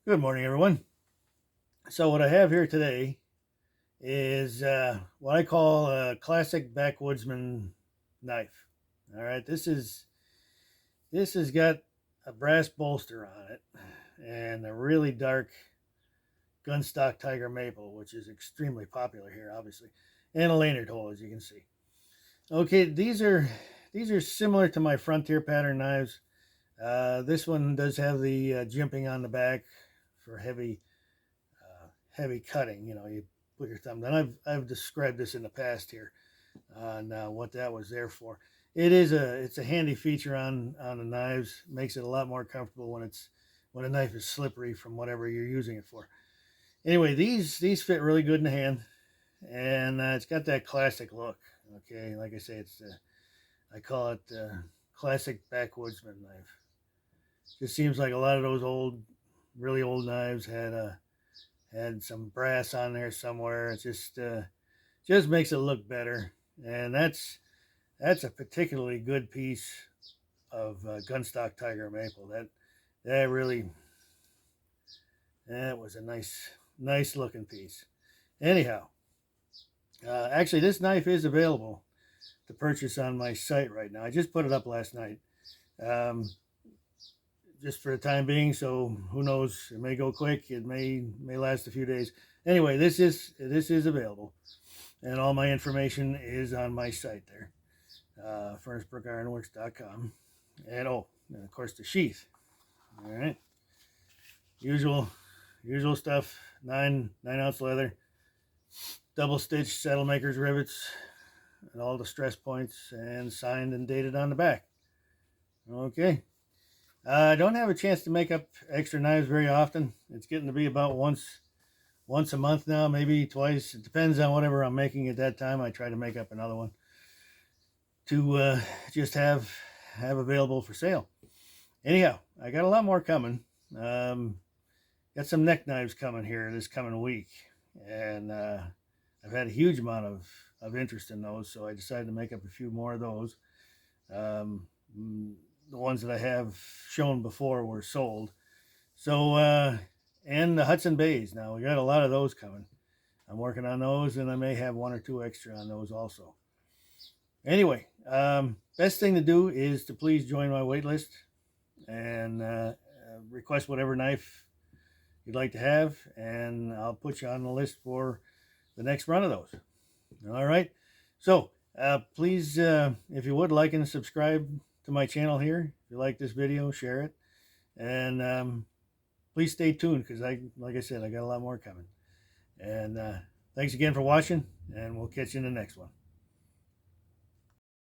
Good morning, everyone. So what I have here today is what I call a classic backwoodsman knife. All right, this has got a brass bolster on it and a really dark gunstock tiger maple, which is extremely popular here, obviously, and a lanyard hole, as you can see. Okay, these are similar to my frontier pattern knives. This one does have the jimping on the back for heavy cutting. You know, you put your thumb down. I've described this in the past here on what that was there for. It's a handy feature on the knives. Makes it a lot more comfortable when a knife is slippery from whatever you're using it for. Anyway, these fit really good in the hand, and it's got that classic look. Okay, like I say, I call it classic backwoodsman knife. Just seems like a lot of those really old knives had some brass on there somewhere. It just makes it look better, and that's a particularly good piece of gunstock tiger maple. That really that was a nice looking piece. Anyhow, actually, this knife is available to purchase on my site right now. I just put it up last night. Um, just for the time being. So who knows? It may go quick. It may last a few days. Anyway, this is available, and all my information is on my site there, furnacebrookironworks.com, and and of course the sheath. All right, usual usual stuff. 9 ounce leather, double stitch saddle makers rivets, and all the stress points, and signed and dated on the back. Okay. I don't have a chance to make up extra knives very often. It's getting to be about once a month now, maybe twice. It depends on whatever I'm making at that time. I try to make up another one to just have available for sale. Anyhow, I got a lot more coming. Got some neck knives coming here this coming week, and I've had a huge amount of interest in those, so I decided to make up a few more of those. Um, the ones that I have shown before were sold. So, and the Hudson Bays. Now we got a lot of those coming. I'm working on those, and I may have one or two extra on those also. Anyway, best thing to do is to please join my wait list and request whatever knife you'd like to have, and I'll put you on the list for the next run of those. All right. So please, if you would, like and subscribe to my channel here. If you like this video, share it, and please stay tuned because like I said, I got a lot more coming. And thanks again for watching, and we'll catch you in the next one.